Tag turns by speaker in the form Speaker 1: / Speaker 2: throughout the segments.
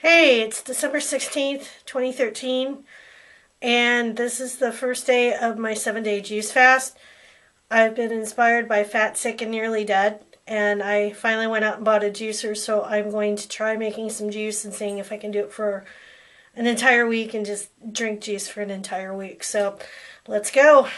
Speaker 1: Hey, it's December 16th, 2013, and this is the first day of my 7-day juice fast. I've been inspired by Fat, Sick, and Nearly Dead, and I finally went out and bought a juicer, so I'm going to try making some juice and seeing if I can do it for an entire week and just drink juice for an entire week. So let's go.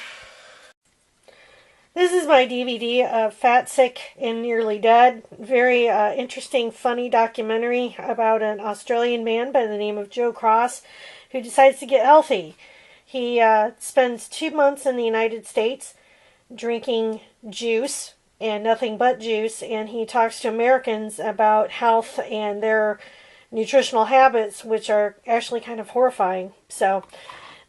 Speaker 1: This is my DVD of Fat, Sick, and Nearly Dead. Very interesting, funny documentary about an Australian man by the name of Joe Cross who decides to get healthy. He spends 2 months in the United States drinking juice and nothing but juice, and he talks to Americans about health and their nutritional habits, which are actually kind of horrifying. So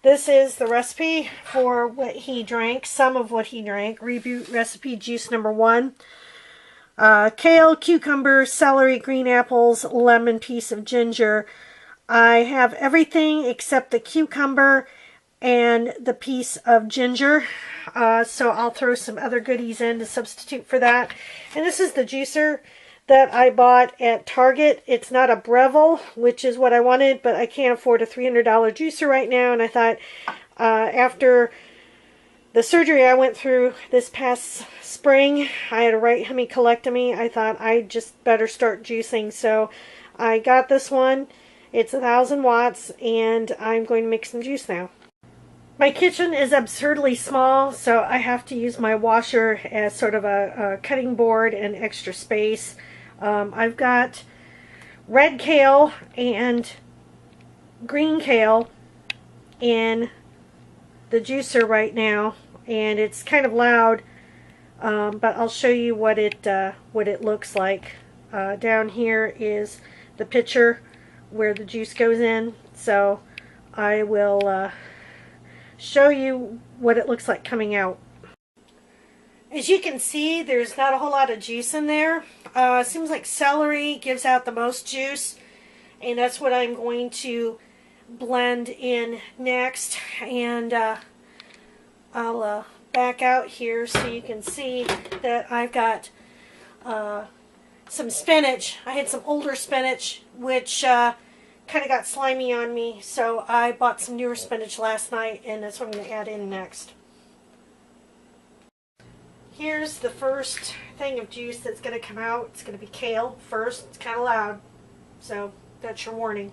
Speaker 1: this is the recipe for what he drank, some of what he drank. Reboot recipe juice number 1. Kale, cucumber, celery, green apples, lemon, piece of ginger. I have everything except the cucumber and the piece of ginger. So I'll throw some other goodies in to substitute for that. And this is the juicer that I bought at Target. It's not a Breville, which is what I wanted, but I can't afford a $300 juicer right now, and I thought after the surgery I went through this past spring, I had a right hemicolectomy, I thought I just better start juicing, so I got this one. It's 1,000 watts, and I'm going to make some juice now. My kitchen is absurdly small, so I have to use my washer as sort of a cutting board and extra space. I've got red kale and green kale in the juicer right now, and it's kind of loud, but I'll show you what it looks like. Down here is the pitcher where the juice goes in, so I will show you what it looks like coming out. As you can see, there's not a whole lot of juice in there. Seems like celery gives out the most juice, and that's what I'm going to blend in next. And I'll back out here so you can see that I've got some spinach. I had some older spinach, which kind of got slimy on me, so I bought some newer spinach last night, and that's what I'm going to add in next. Here's the first thing of juice that's going to come out. It's going to be kale first. It's kind of loud, so that's your warning.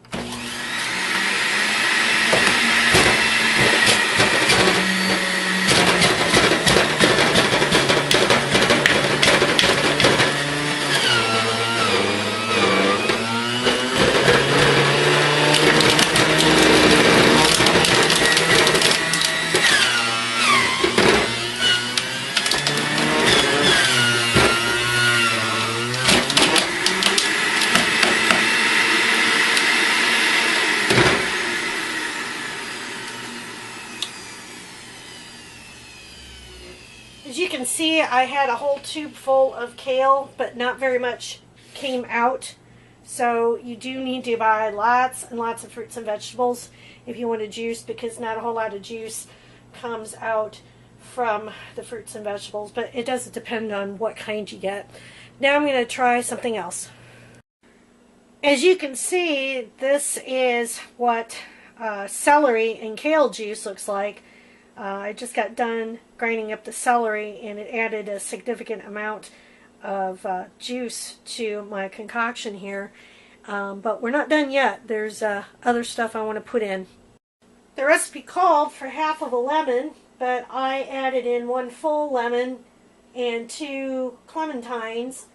Speaker 1: As you can see, I had a whole tube full of kale, but not very much came out. So you do need to buy lots and lots of fruits and vegetables if you want to juice, because not a whole lot of juice comes out from the fruits and vegetables, but it does depend on what kind you get. Now I'm going to try something else. As you can see, this is what celery and kale juice looks like. I just got done grinding up the celery, and it added a significant amount of juice to my concoction here. But we're not done yet. There's other stuff I want to put in. The recipe called for half of a lemon, but I added in 1 full lemon and 2 clementines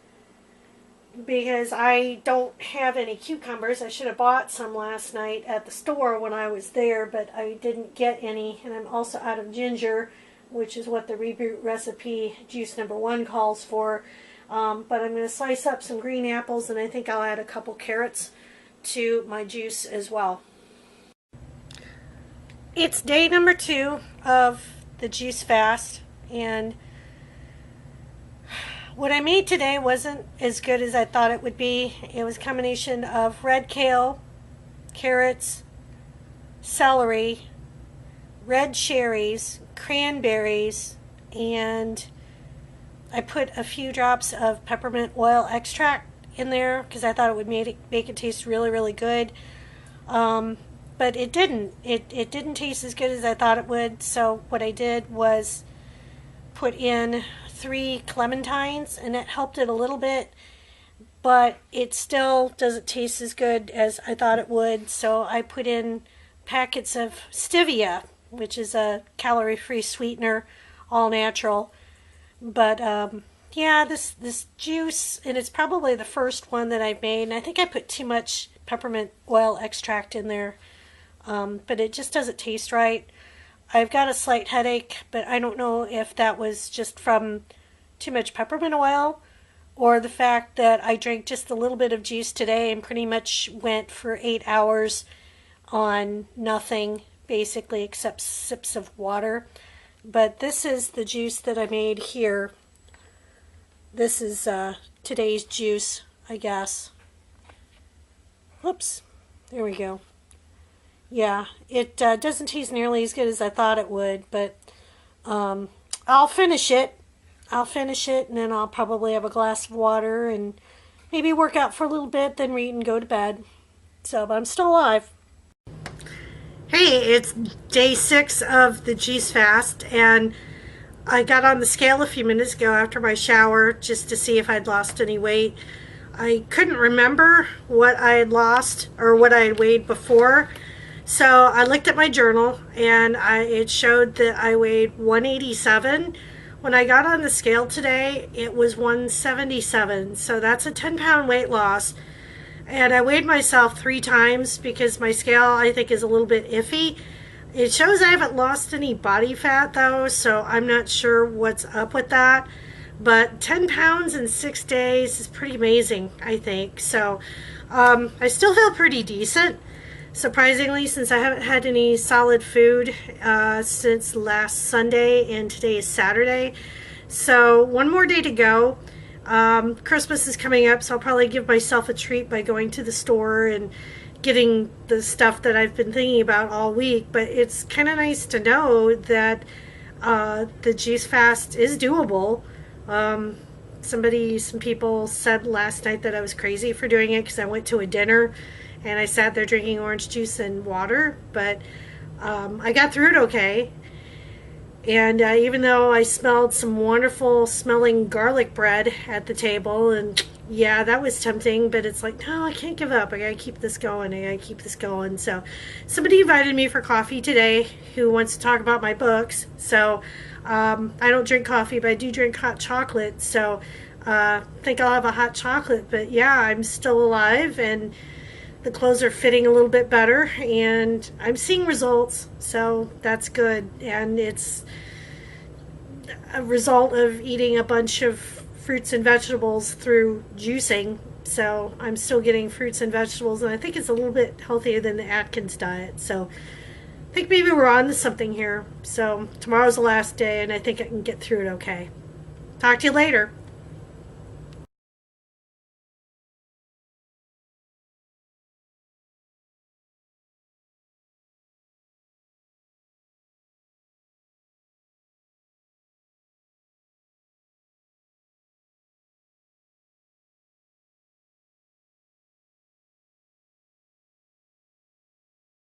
Speaker 1: because I don't have any cucumbers. I should have bought some last night at the store when I was there, but I didn't get any. And I'm also out of ginger, which is what the Reboot recipe juice number 1 calls for. But I'm going to slice up some green apples, and I think I'll add a couple carrots to my juice as well. It's day number 2 of the juice fast, and what I made today wasn't as good as I thought it would be. It was a combination of red kale, carrots, celery, red cherries, cranberries, and I put a few drops of peppermint oil extract in there because I thought it would make it taste really, really good. But it didn't. It didn't taste as good as I thought it would. So what I did was put in 3 clementines, and it helped it a little bit. But it still doesn't taste as good as I thought it would. So I put in packets of stevia, which is a calorie-free sweetener, all natural. But yeah, this juice, and it's probably the first one that I've made. And I think I put too much peppermint oil extract in there, but it just doesn't taste right. I've got a slight headache, but I don't know if that was just from too much peppermint oil or the fact that I drank just a little bit of juice today and pretty much went for 8 hours on nothing, basically, except sips of water. But this is the juice that I made here. This is today's juice, I guess. Whoops. There we go. Yeah, it doesn't taste nearly as good as I thought it would, but I'll finish it. I'll finish it, and then I'll probably have a glass of water and maybe work out for a little bit, then read and go to bed. So, but I'm still alive. Hey, it's day 6 of the juice fast, and I got on the scale a few minutes ago after my shower just to see if I'd lost any weight. I couldn't remember what I had lost or what I had weighed before. So I looked at my journal, and it showed that I weighed 187. When I got on the scale today, it was 177. So that's a 10-pound weight loss. And I weighed myself 3 times because my scale, I think, is a little bit iffy. It shows I haven't lost any body fat, though, so I'm not sure what's up with that. But 10 pounds in 6 days is pretty amazing, I think. So I still feel pretty decent. Surprisingly, since I haven't had any solid food since last Sunday, and today is Saturday. So one more day to go. Christmas is coming up, so I'll probably give myself a treat by going to the store and getting the stuff that I've been thinking about all week. But it's kind of nice to know that the juice fast is doable. Some people said last night that I was crazy for doing it because I went to a dinner and I sat there drinking orange juice and water, but I got through it okay. And even though I smelled some wonderful smelling garlic bread at the table, and yeah, that was tempting, but it's like, no, I can't give up. I gotta keep this going. I gotta keep this going. So somebody invited me for coffee today who wants to talk about my books. So I don't drink coffee, but I do drink hot chocolate. So I think I'll have a hot chocolate. But yeah, I'm still alive, and the clothes are fitting a little bit better, and I'm seeing results, so that's good. And it's a result of eating a bunch of fruits and vegetables through juicing. So I'm still getting fruits and vegetables, and I think it's a little bit healthier than the Atkins diet. So I think maybe we're on to something here. So tomorrow's the last day, and I think I can get through it okay. Talk to you later.